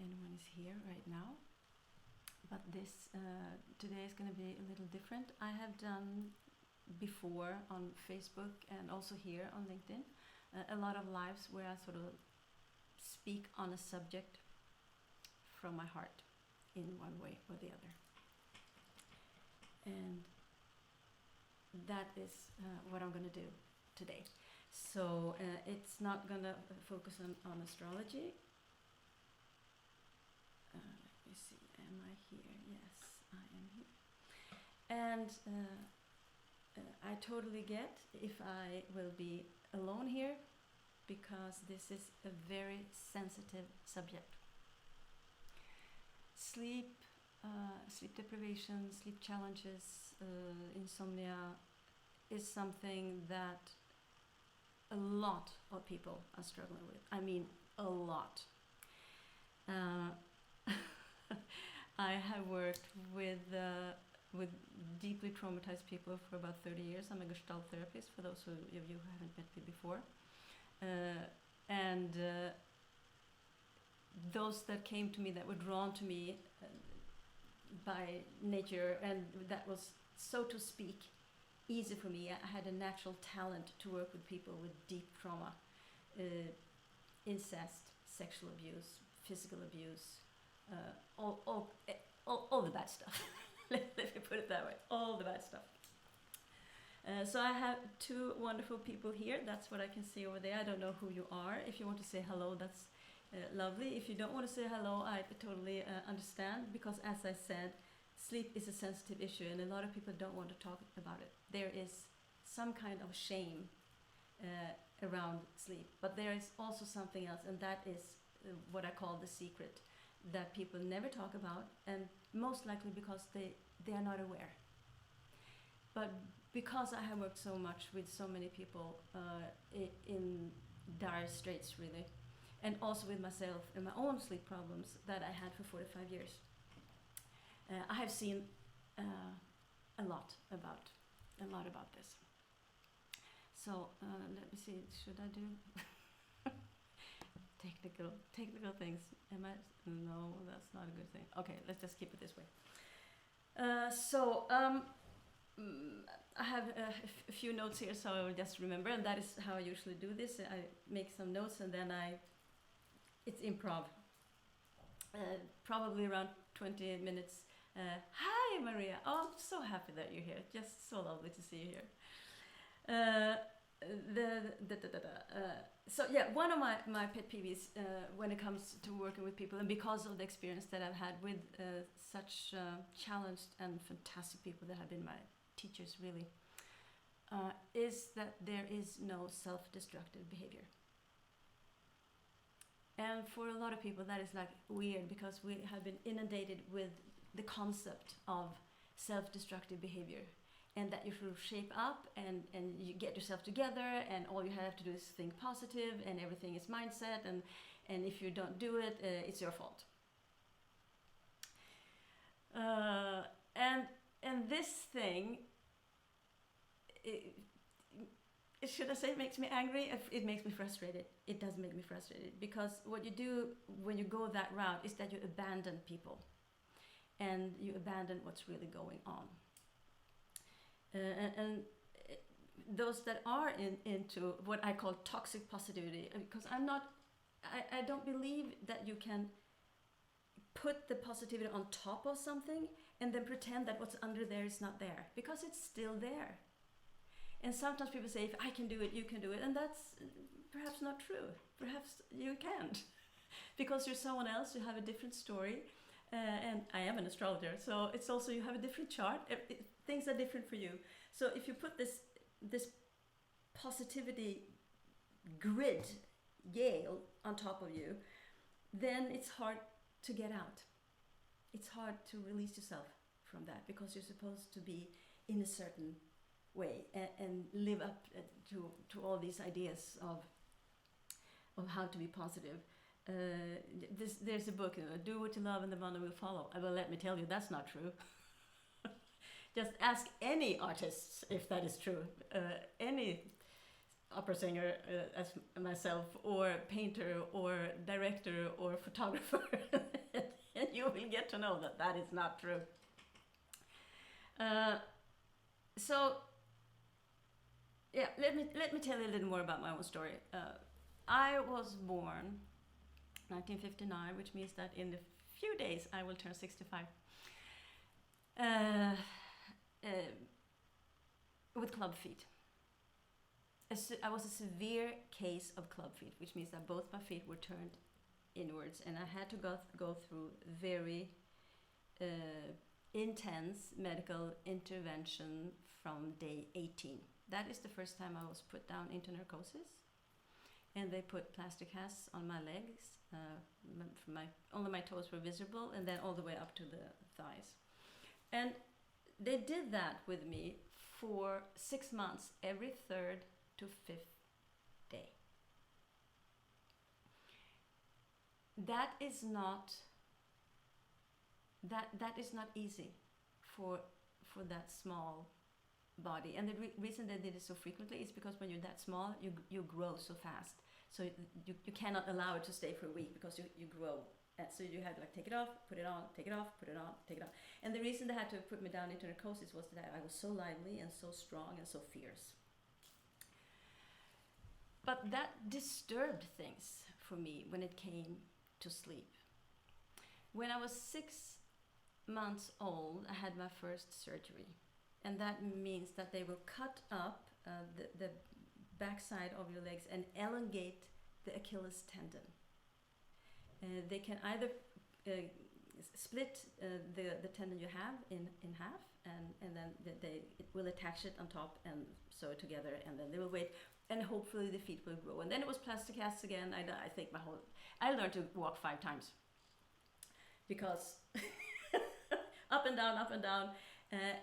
anyone is here right now. But this today is going to be a little different. I have done before on Facebook and also here on LinkedIn a lot of lives where I sort of speak on a subject from my heart in one way or the other. And that is what I'm going to do today. So it's not going to focus on astrology. Let me see, am I here? Yes, I am here. And I totally get if I will be alone here, because this is a very sensitive subject. Sleep, sleep deprivation, sleep challenges, insomnia is something that a lot of people are struggling with. I mean, a lot. I have worked with deeply traumatized people for about 30 years. I'm a Gestalt therapist, for those of you who haven't met me before. And those that came to me, that were drawn to me by nature, and that was, so to speak, easy for me. I had a natural talent to work with people with deep trauma, incest, sexual abuse, physical abuse, all the bad stuff. Let me put it that way, all the bad stuff. So I have two wonderful people here. That's what I can see over there. I don't know who you are. If you want to say hello, that's lovely. If you don't want to say hello, I totally understand, because as I said, sleep is a sensitive issue and a lot of people don't want to talk about it. There is some kind of shame around sleep, but there is also something else, and that is what I call the secret, that people never talk about, and most likely because they are not aware. But because I have worked so much with so many people in dire straits, really, and also with myself and my own sleep problems that I had for 45 years, I have seen a lot about this. So let me see. Should I do technical things? Am I? No, that's not a good thing. Okay, let's just keep it this way. I have a few notes here, so I will just remember, and that is how I usually do this. I make some notes and then it's improv. Probably around 20 minutes. Hi, Maria. Oh, I'm so happy that you're here. Just so lovely to see you here. So yeah, one of my pet peeves when it comes to working with people, and because of the experience that I've had with such challenged and fantastic people that have been my teachers, really, is that there is no self-destructive behavior. And for a lot of people that is like weird, because we have been inundated with the concept of self-destructive behavior, and that you should shape up and you get yourself together, and all you have to do is think positive, and everything is mindset, and if you don't do it, it's your fault. And this thing, should I say, makes me angry? It makes me frustrated. It does make me frustrated, because what you do when you go that route is that you abandon people, and you abandon what's really going on. And those that are into what I call toxic positivity, because I don't believe that you can put the positivity on top of something and then pretend that what's under there is not there, because it's still there. And sometimes people say, if I can do it, you can do it. And that's perhaps not true. Perhaps you can't, because you're someone else, you have a different story. And I am an astrologer, so it's also, you have a different chart. Things are different for you. So if you put this positivity grid, Yale, on top of you, then it's hard to get out. It's hard to release yourself from that, because you're supposed to be in a certain way and live up to all these ideas of how to be positive. There's a book, Do What You Love and the Money Will Follow. Well, let me tell you, that's not true. Just ask any artists if that is true. Any opera singer as myself, or painter, or director, or photographer. you will get to know that that is not true. So yeah, let me tell you a little more about my own story. I was born 1959, which means that in a few days I will turn 65. With club feet. I was a severe case of club feet, which means that both my feet were turned inwards, and I had to go through very intense medical intervention from day 18. That is the first time I was put down into narcosis, and they put plastic casts on my legs. Only my toes were visible, and then all the way up to the thighs. And they did that with me for 6 months, every 3rd to 5th day. That is not easy for that small body. And the reason they did it so frequently is because when you're that small, you grow so fast. So you cannot allow it to stay for a week, because you grow. So you had to take it off, put it on, take it off, put it on, take it off. And the reason they had to put me down into narcosis was that I was so lively and so strong and so fierce. But that disturbed things for me when it came to sleep. When I was 6 months old, I had my first surgery. And that means that they will cut up the backside of your legs and elongate the Achilles tendon. They can either split the tendon you have in half, and then it will attach it on top and sew it together, and then they will wait, and hopefully the feet will grow. And then it was plastic casts again. I think I learned to walk 5 times, because up and down,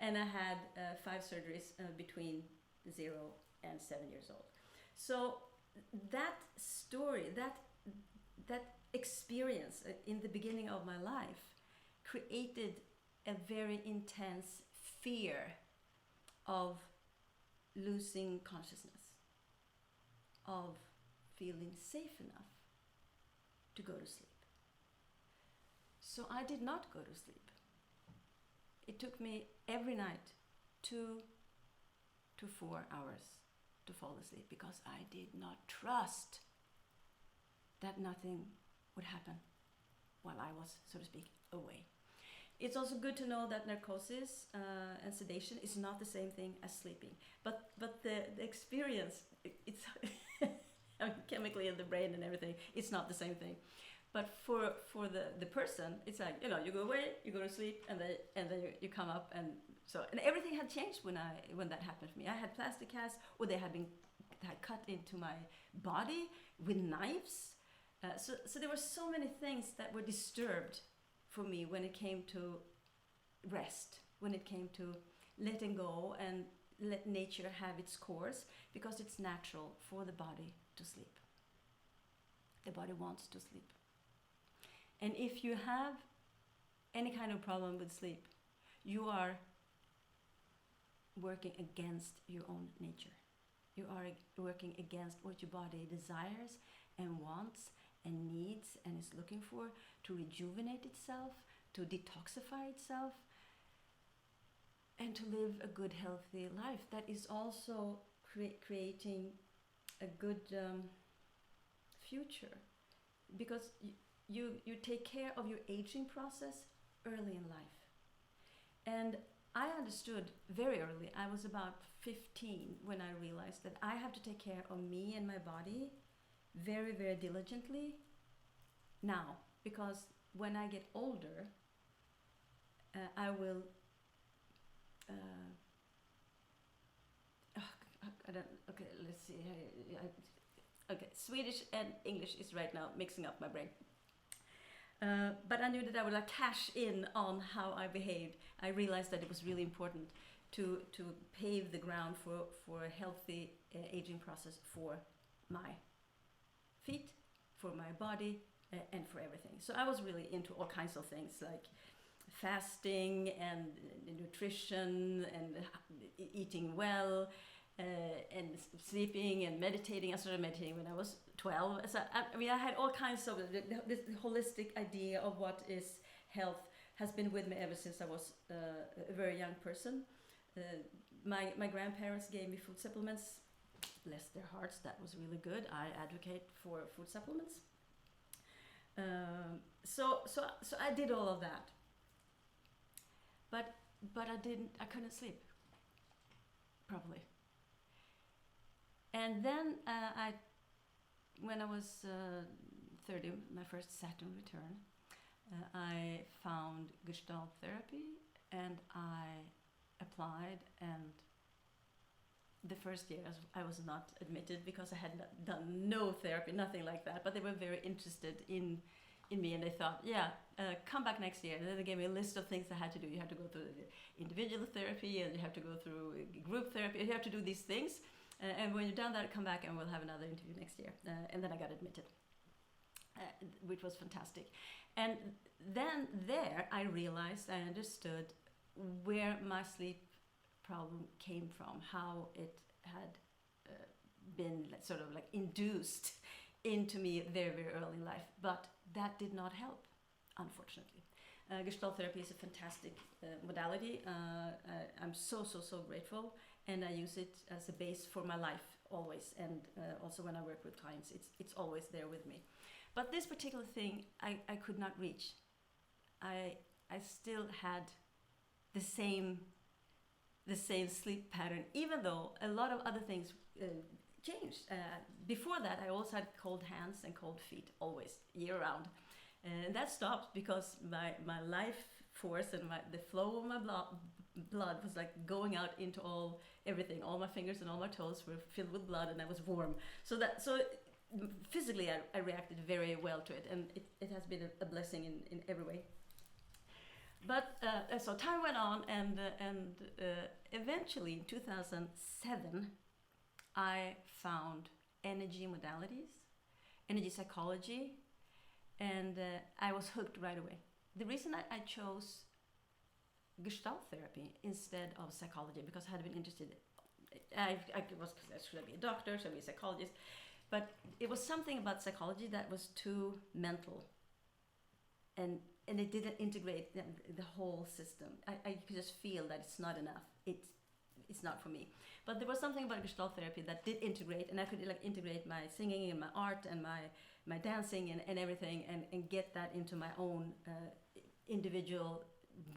and I had 5 surgeries between 0 and 7 years old. So that story, that experience in the beginning of my life created a very intense fear of losing consciousness, of feeling safe enough to go to sleep. So I did not go to sleep. It took me every night 2 to 4 hours to fall asleep, because I did not trust that nothing would happen while I was, so to speak, away. It's also good to know that narcosis and sedation is not the same thing as sleeping, but the experience, it's I mean, chemically in the brain and everything, it's not the same thing. But for the person, it's like, you go away, you go to sleep, and then you come up, and everything had changed when that happened to me. I had plastic casts, or they had cut into my body with knives. So there were so many things that were disturbed for me when it came to rest, when it came to letting go and let nature have its course, because it's natural for the body to sleep. The body wants to sleep. And if you have any kind of problem with sleep, you are working against your own nature. You are working against what your body desires and wants and needs and is looking for to rejuvenate itself, to detoxify itself, and to live a good, healthy life that is also creating a good future. Because you take care of your aging process early in life. And I understood very early, I was about 15 when I realized that I have to take care of me and my body very, very diligently now, because when I get older, I will okay, let's see. Okay, Swedish and English is right now mixing up my brain. But I knew that I would cash in on how I behaved. I realized that it was really important to pave the ground for a healthy aging process for my feet, for my body, and for everything. So I was really into all kinds of things like fasting and nutrition and eating well, and sleeping and meditating. I started meditating when I was 12. So I had all kinds of this holistic idea of what is health has been with me ever since I was a very young person. Uh, my grandparents gave me food supplements. Bless their hearts, that was really good. I advocate for food supplements. So I did all of that, but I couldn't sleep properly. And then when I was 30, my first Saturn return, I found Gestalt therapy, and I applied, and the first year I was not admitted because I had done no therapy, nothing like that, but they were very interested in me, and they thought, yeah, come back next year. And then they gave me a list of things I had to do. You have to go through the individual therapy, and you have to go through group therapy. You have to do these things, and when you're done that, come back and we'll have another interview next year. And then I got admitted, which was fantastic. And then there I realized, I understood where my sleep problem came from, how it had been sort of like induced into me very, very early in life. But that did not help, unfortunately. Gestalt therapy is a fantastic modality. I'm so grateful, and I use it as a base for my life always, and also when I work with clients, it's always there with me. But this particular thing I could not reach. I still had the same sleep pattern, even though a lot of other things changed. Before that, I also had cold hands and cold feet, always, year round. And that stopped because my life force and the flow of my blood was like going out into everything. All my fingers and all my toes were filled with blood, and I was warm. So physically I reacted very well to it, and it has been a blessing in every way. But so time went on, and eventually in 2007, I found energy modalities, energy psychology, and I was hooked right away. The reason I chose Gestalt therapy instead of psychology, because I had been interested. Should I be a doctor? Should I be a psychologist? But it was something about psychology that was too mental, and it didn't integrate the whole system. I could just feel that it's not enough. It's not for me. But there was something about Gestalt therapy that did integrate, and I could like integrate my singing and my art and my dancing and everything, and get that into my own individual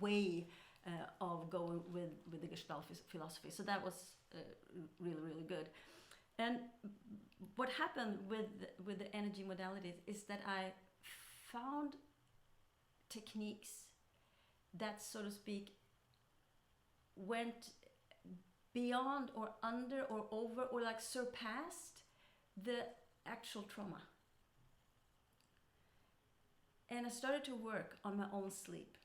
way of going with the Gestalt philosophy. So that was really, really good. And what happened with the energy modalities is that I found techniques that, so to speak, went beyond or under or over or like surpassed the actual trauma. And I started to work on my own sleep.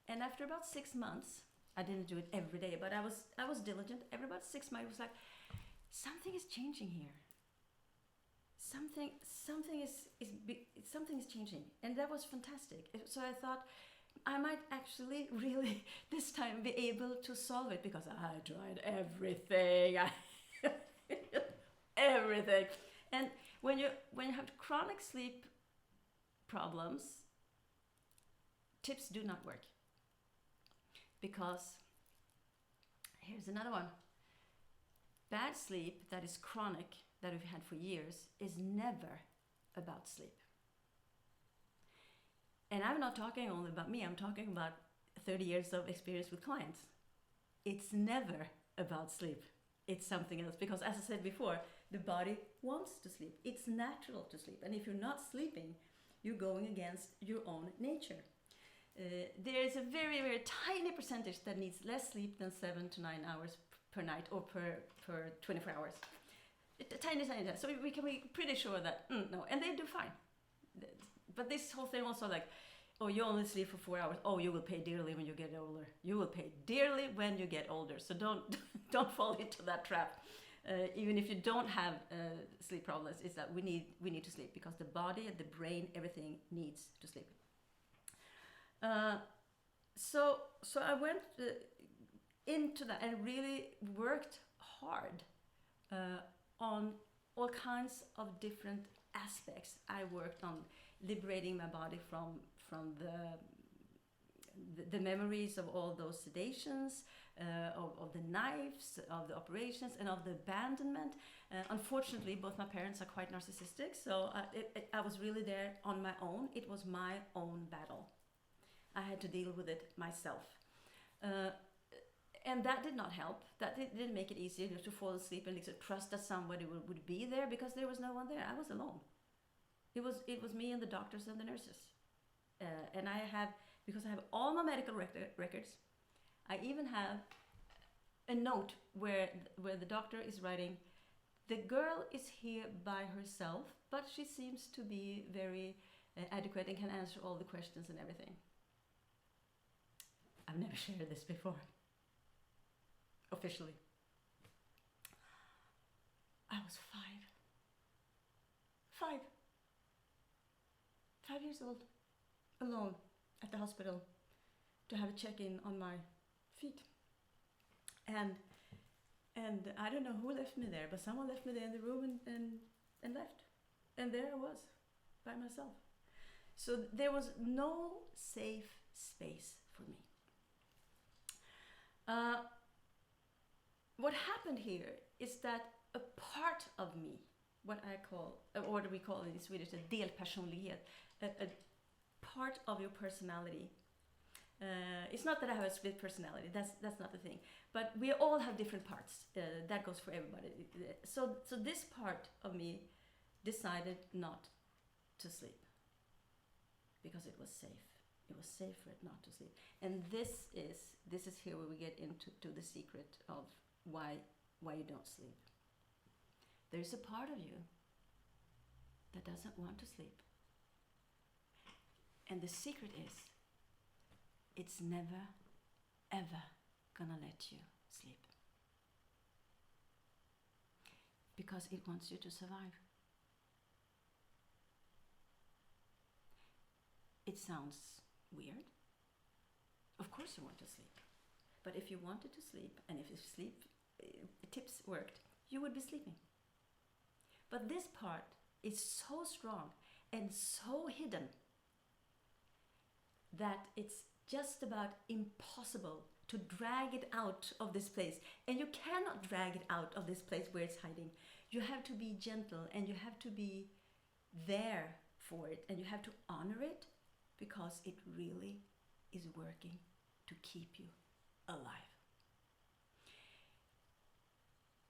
And after about 6 months, I didn't do it every day, but I was diligent. Every about 6 months, I was like, something is changing here. Something is changing, and that was fantastic. So I thought I might actually really this time be able to solve it, because I tried everything, everything. And when you have chronic sleep problems, tips do not work, because here's another one. Bad sleep that is chronic, that we've had for years, is never about sleep. And I'm not talking only about me, I'm talking about 30 years of experience with clients. It's never about sleep. It's something else, because as I said before, the body wants to sleep. It's natural to sleep. And if you're not sleeping, you're going against your own nature. There is a very, very tiny percentage that needs less sleep than 7 to 9 hours per night, or per 24 hours. Tiny. So we can be pretty sure that, no, and they do fine. But this whole thing also like, oh, you only sleep for 4 hours. Oh, you will pay dearly when you get older. You will pay dearly when you get older. So don't fall into that trap. Even if you don't have sleep problems, it's that we need to sleep, because the body, the brain, everything needs to sleep. So I went into that and really worked hard on all kinds of different aspects. I worked on liberating my body from the the memories of all those sedations, of the knives, of the operations, and of the abandonment. Unfortunately, both my parents are quite narcissistic, so I was really there on my own. It was my own battle. I had to deal with it myself. And that did not help. That didn't make it easier to fall asleep and to trust that somebody would be there, because there was no one there. I was alone. It was me and the doctors and the nurses. And because I have all my medical records, I even have a note where the doctor is writing, "The girl is here by herself, but she seems to be very adequate and can answer all the questions and everything." I've never shared this before, officially. I was 5 years old, alone at the hospital to have a check-in on my feet. And I don't know who left me there, but someone left me there in the room and left. And there I was, by myself. So there was no safe space for me. What happened here is that a part of me, what we call in Swedish a delpersonlighet, a part of your personality. It's not that I have a split personality, that's not the thing. But we all have different parts. That goes for everybody. So this part of me decided not to sleep because it was safe. It was safe for it not to sleep. And this is here where we get into the secret of why you don't sleep. There's a part of you that doesn't want to sleep. And the secret is, it's never, ever gonna let you sleep. Because it wants you to survive. It sounds weird. Of course you want to sleep. But if you wanted to sleep, and if your sleep tips worked, you would be sleeping. But this part is so strong and so hidden that it's just about impossible to drag it out of this place. And you cannot drag it out of this place where it's hiding. You have to be gentle, and you have to be there for it, and you have to honor it, because it really is working to keep you alive.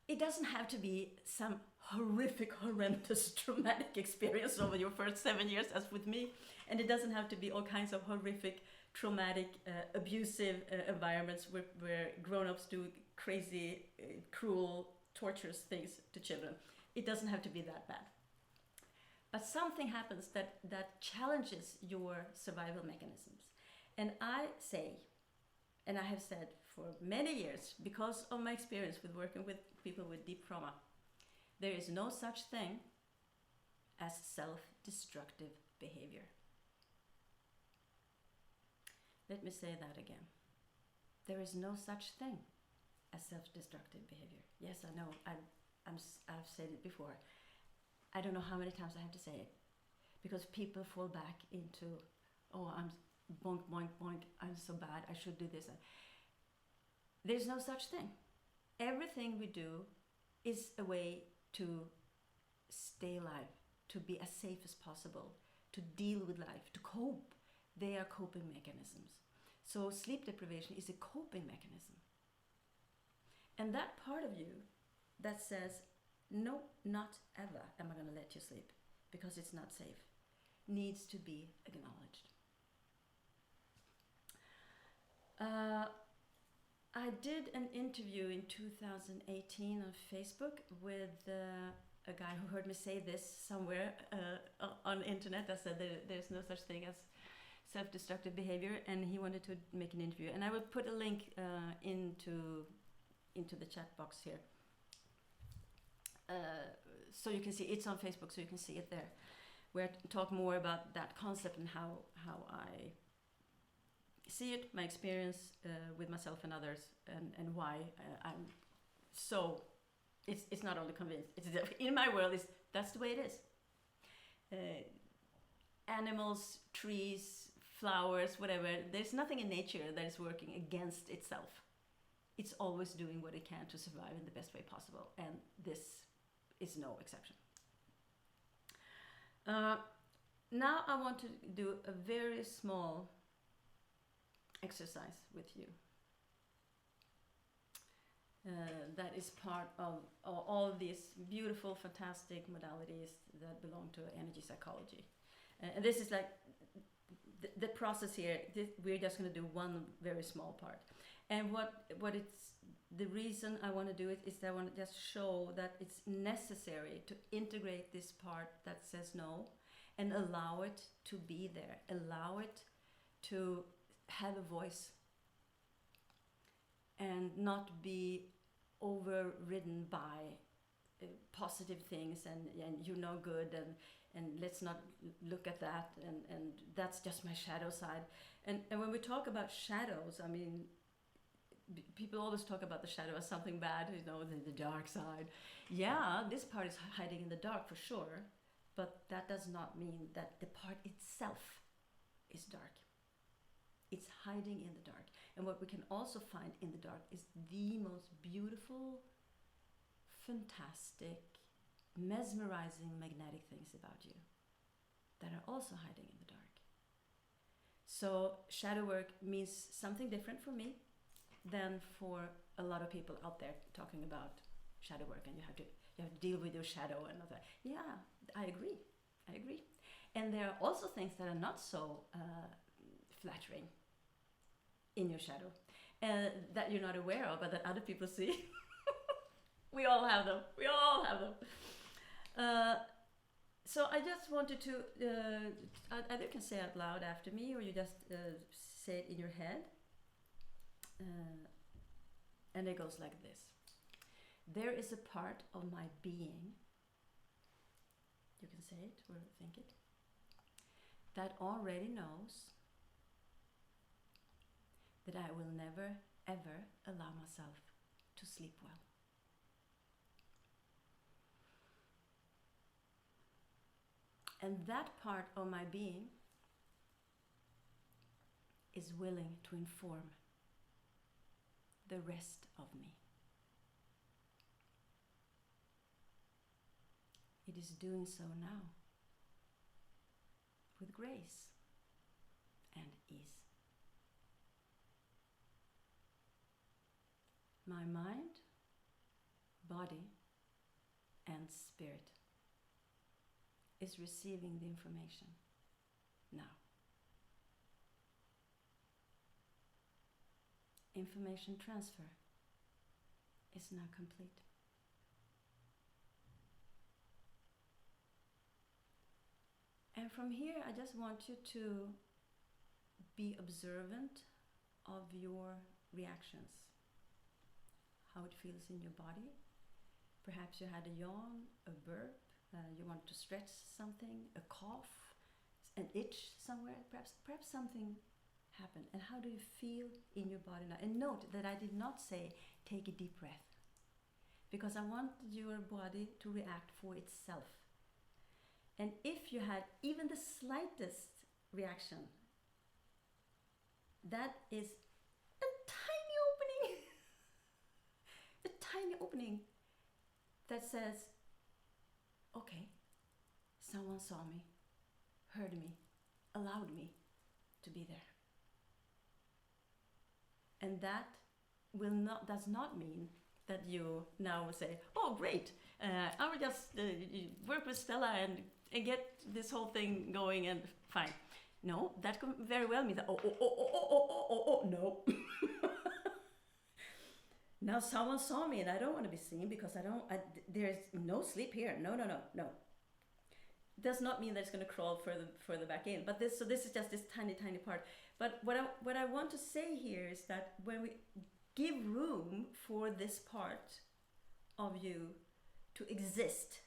It doesn't have to be some horrific, horrendous, traumatic experience over your first 7 years, as with me. And it doesn't have to be all kinds of horrific, traumatic, abusive environments where grown-ups do crazy, cruel, torturous things to children. It doesn't have to be that bad. But something happens that challenges your survival mechanisms. And I say, and I have said for many years, because of my experience with working with people with deep trauma, there is no such thing as self-destructive behavior. Let me say that again. There is no such thing as self-destructive behavior. Yes, I know, I've said it before. I don't know how many times I have to say it, because people fall back into, oh, I'm boink, boink, boink, I'm so bad, I should do this. There's no such thing. Everything we do is a way to stay alive, to be as safe as possible, to deal with life, to cope. They are coping mechanisms. So sleep deprivation is a coping mechanism. And that part of you that says, no, not ever am I going to let you sleep because it's not safe, needs to be acknowledged. I did an interview in 2018 on Facebook with a guy who heard me say this somewhere on the internet. I said there's no such thing as self-destructive behavior, and he wanted to make an interview. And I will put a link into the chat box here. So you can see, it's on Facebook, so you can see it there, where I talk more about that concept and how I see it, my experience with myself and others, and why I'm so, it's not only convinced, it's in my world, that's the way it is. Animals, trees, flowers, whatever. There's nothing in nature that is working against itself. It's always doing what it can to survive in the best way possible, and this is no exception. Now I want to do a very small exercise with you. That is part of all these beautiful, fantastic modalities that belong to energy psychology. And this is like the process here. We're just going to do one very small part. And what it's the reason I want to do it is that I want to just show that it's necessary to integrate this part that says no, and allow it to be there, allow it to have a voice, and not be overridden by positive things and you're no good and let's not look at that and that's just my shadow side. And when we talk about shadows, I mean, people always talk about the shadow as something bad, you know, the dark side. Yeah, this part is hiding in the dark for sure, but that does not mean that the part itself is dark. It's hiding in the dark. And what we can also find in the dark is the most beautiful, fantastic, mesmerizing, magnetic things about you that are also hiding in the dark. So shadow work means something different for me than for a lot of people out there talking about shadow work, and you have to deal with your shadow and all that. Yeah, I agree. And there are also things that are not so flattering in your shadow, that you're not aware of, but that other people see. We all have them. So I just wanted to, either you can say out loud after me, or you just say it in your head. And it goes like this. There is a part of my being, you can say it or think it, that already knows that I will never ever allow myself to sleep well. And that part of my being is willing to inform the rest of me. It is doing so now with grace and ease. My mind, body, and spirit is receiving the information now. Information transfer is now complete. And from here, I just want you to be observant of your reactions, how it feels in your body. Perhaps you had a yawn, a burp, you want to stretch something, a cough, an itch somewhere, perhaps something happened. And how do you feel in your body now? And note that I did not say take a deep breath, because I want your body to react for itself. And if you had even the slightest reaction, that is a tiny opening that says, okay, someone saw me, heard me, allowed me to be there. And that does not mean that you now will say, oh great, I will just work with Stella and get this whole thing going and fine. No, that could very well mean that, no. Now someone saw me and I don't want to be seen because there's no sleep here. No. Does not mean that it's going to crawl further back in. But this is just this tiny part. But what I want to say here is that when we give room for this part of you to exist,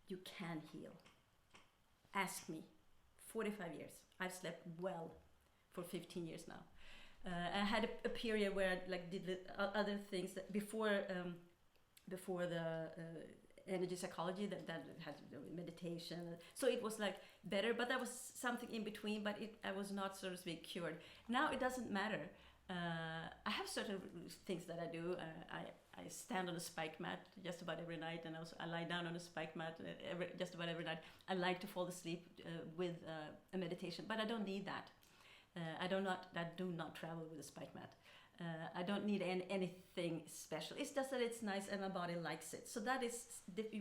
you can heal. Ask me. 45 years. I've slept well for 15 years now. I had a period where I did other things that before the energy psychology that had to do with meditation. So it was like better, but there was something in between. But I was not, so to speak, cured. Now it doesn't matter. I have certain things that I do. I stand on a spike mat just about every night, and also I lie down on a spike mat just about every night. I like to fall asleep with a meditation, but I don't need that. I do not travel with a spike mat. I don't need anything special. It's just that it's nice and my body likes it. So that is,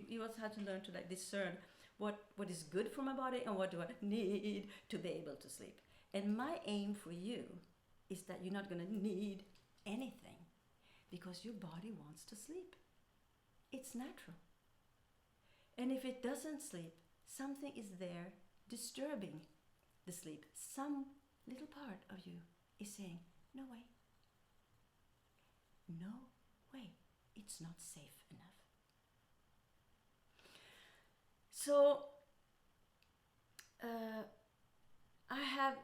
you also have to learn to like discern what is good for my body and what do I need to be able to sleep. And my aim for you is that you're not going to need anything because your body wants to sleep. It's natural. And if it doesn't sleep, something is there disturbing the sleep. Some little part of you is saying, no way. No way. It's not safe enough. So, I have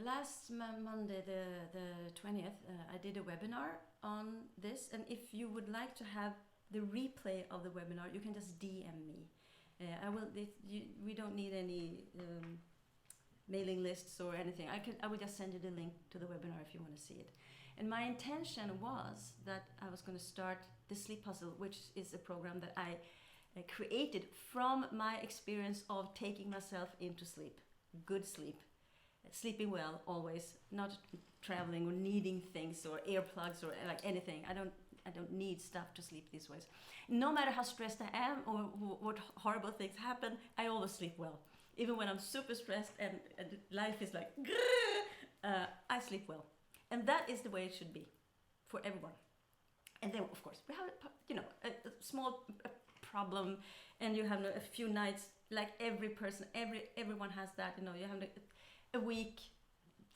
last Monday, the 20th, I did a webinar on this, and if you would like to have the replay of the webinar, you can just DM me. We don't need any mailing lists or anything. I will just send you the link to the webinar if you want to see it. And my intention was that I was going to start the Sleep Puzzle, which is a program that I created from my experience of taking myself into sleep. Good sleep, sleeping well always, not traveling or needing things or earplugs or like anything. I don't need stuff to sleep these ways. No matter how stressed I am or what horrible things happen, I always sleep well. Even when I'm super stressed and life is like, I sleep well. And that is the way it should be for everyone. And then, of course, we have a small problem, and you have a few nights, like every person, everyone has that. You have a week,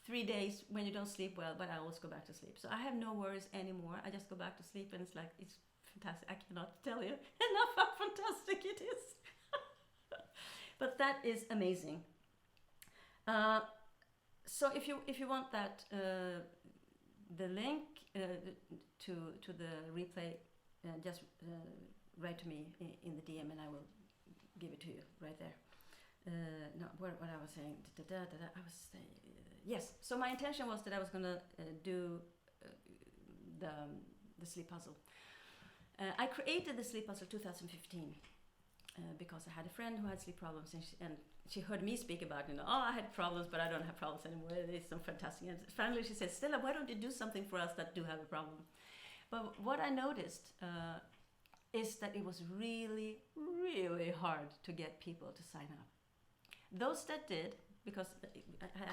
3 days when you don't sleep well, but I always go back to sleep. So I have no worries anymore. I just go back to sleep, and it's like, it's fantastic. I cannot tell you enough how fantastic it is. But that is amazing. So if you want that, the link to the replay, just write to me in the DM, and I will give it to you right there. No, what I was saying, I was saying, yes. So my intention was that I was gonna do the sleep puzzle. I created the sleep puzzle 2015 because I had a friend who had sleep problems, and she heard me speak about, I had problems, but I don't have problems anymore. It's so fantastic. And finally she said, Stella, why don't you do something for us that do have a problem? But what I noticed is that it was really, really hard to get people to sign up. Those that did, because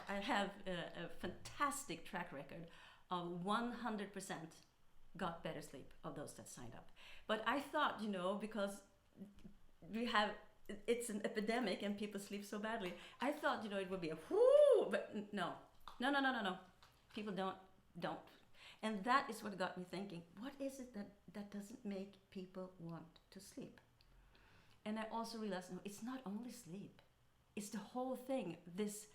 I have a fantastic track record of 100% got better sleep of those that signed up. But I thought, because it's an epidemic and people sleep so badly, I thought, it would be a whoo, but no. People don't. And that is what got me thinking, what is it that doesn't make people want to sleep? And I also realized, no, it's not only sleep. It's the whole thing, this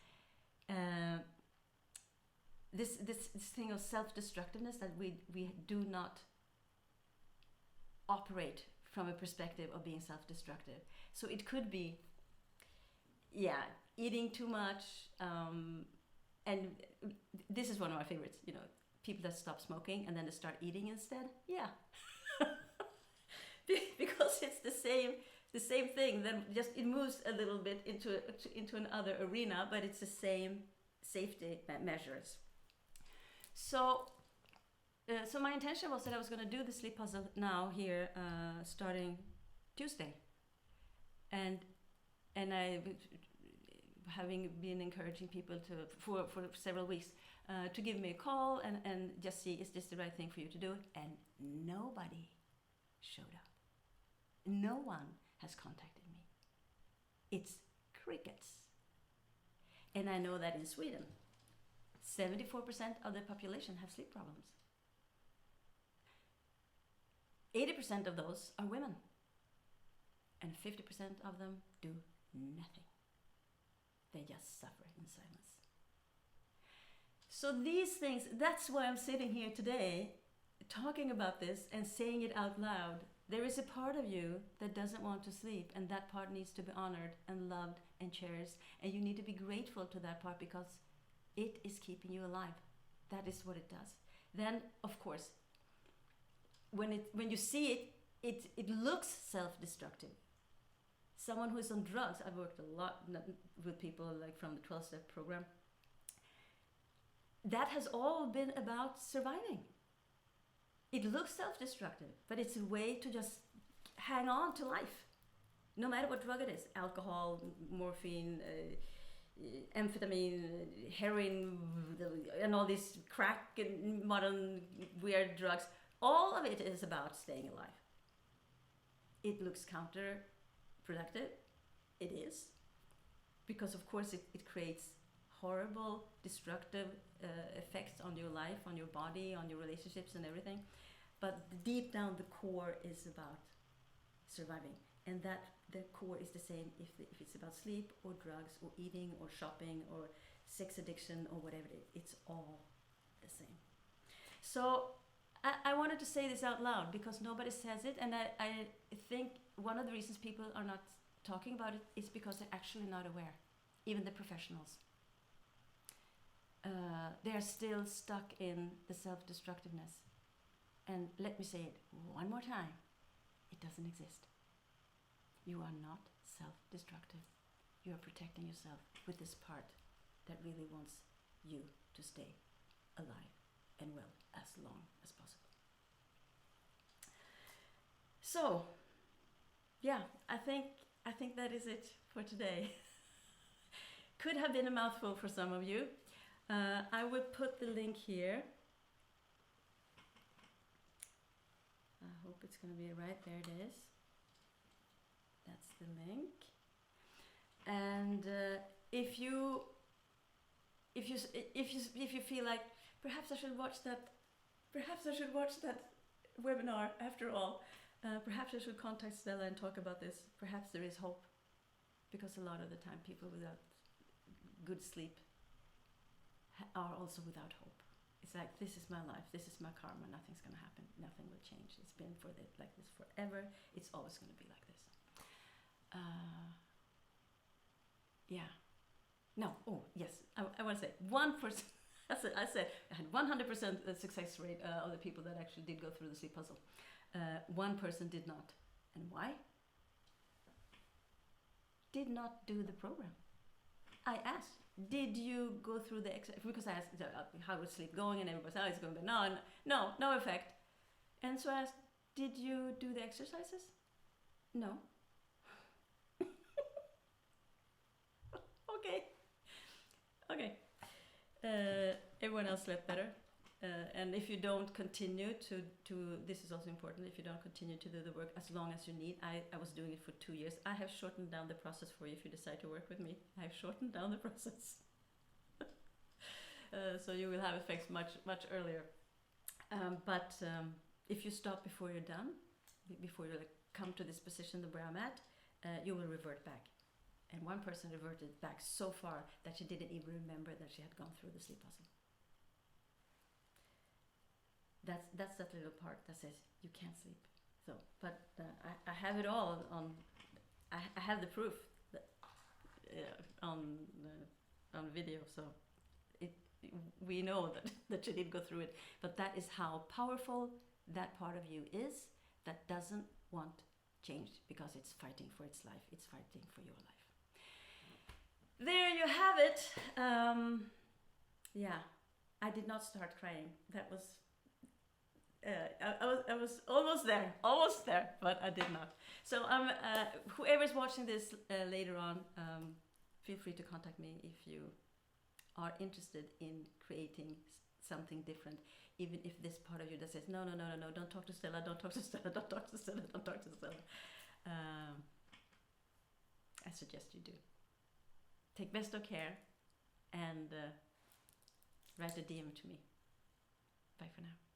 thing of self-destructiveness, that we do not operate from a perspective of being self-destructive. So it could be, eating too much, and this is one of my favorites, people that stop smoking and then they start eating instead. Yeah. Because it's the same thing, then just it moves a little bit into another arena, but it's the same safety measures. So my intention was that I was going to do the sleep puzzle now here, starting Tuesday, and I, having been encouraging people for several weeks to give me a call and just see, is this the right thing for you to do? And nobody showed up. No one has contacted me. It's crickets. And I know that in Sweden, 74% of the population have sleep problems. 80% of those are women. And 50% of them do nothing. They just suffer in silence. So these things, that's why I'm sitting here today talking about this and saying it out loud, There is a part of you that doesn't want to sleep, and that part needs to be honored and loved and cherished, and you need to be grateful to that part because it is keeping you alive. That is what it does. Then, of course, when you see it looks self-destructive. Someone who is on drugs, I've worked a lot with people like from the 12-step program. That has all been about surviving. It looks self-destructive, but it's a way to just hang on to life. No matter what drug it is, alcohol, morphine, amphetamine, heroin, and all these crack and modern weird drugs, all of it is about staying alive. It looks counterproductive. It is. Because of course it creates horrible, destructive effects on your life, on your body, on your relationships and everything. But deep down the core is about surviving. And that the core is the same if it's about sleep or drugs or eating or shopping or sex addiction or whatever it is. It's all the same. So I wanted to say this out loud because nobody says it, and I think one of the reasons people are not talking about it is because they're actually not aware, even the professionals. They are still stuck in the self-destructiveness. And let me say it one more time. It doesn't exist. You are not self-destructive. You are protecting yourself with this part that really wants you to stay alive and well as long as possible. So, yeah, I think that is it for today. Could have been a mouthful for some of you. I will put the link here. I hope it's going to be right. There it is. That's the link. And if you feel like perhaps I should watch that webinar after all, perhaps I should contact Stella and talk about this. Perhaps there is hope, because a lot of the time people without good sleep are also without hope. It's like, this is my life, this is my karma, nothing's going to happen, nothing will change. It's been like this forever, it's always going to be like this. Yeah. No, oh, yes, I want to say 1%, I said I had 100% success rate of the people that actually did go through the sleep puzzle. One person did not. And why? Did not do the program. I asked, did you go through the exercise? Because I asked, how was sleep going? And everybody said, oh, it's going, but no effect. And so I asked, did you do the exercises? No. Okay. Everyone else slept better. And if you don't continue to, this is also important, if you don't continue to do the work as long as you need, I was doing it for 2 years. I have shortened down the process for you if you decide to work with me. I have shortened down the process. So you will have effects much earlier. But if you stop before you're done, before you come to this position where I'm at, you will revert back. And one person reverted back so far that she didn't even remember that she had gone through the sleep puzzle. That's that little part that says you can't sleep. So, but I have it all on. I have the proof that, on video. So we know that she did go through it. But that is how powerful that part of you is that doesn't want change because it's fighting for its life. It's fighting for your life. There you have it. Yeah, I did not start crying. That was. I was almost there, but I did not. So whoever's watching this later on, feel free to contact me if you are interested in creating something different, even if this part of you that says, no, don't talk to Stella, don't talk to Stella, don't talk to Stella, don't talk to Stella. I suggest you do. Take best of care and write a DM to me. Bye for now.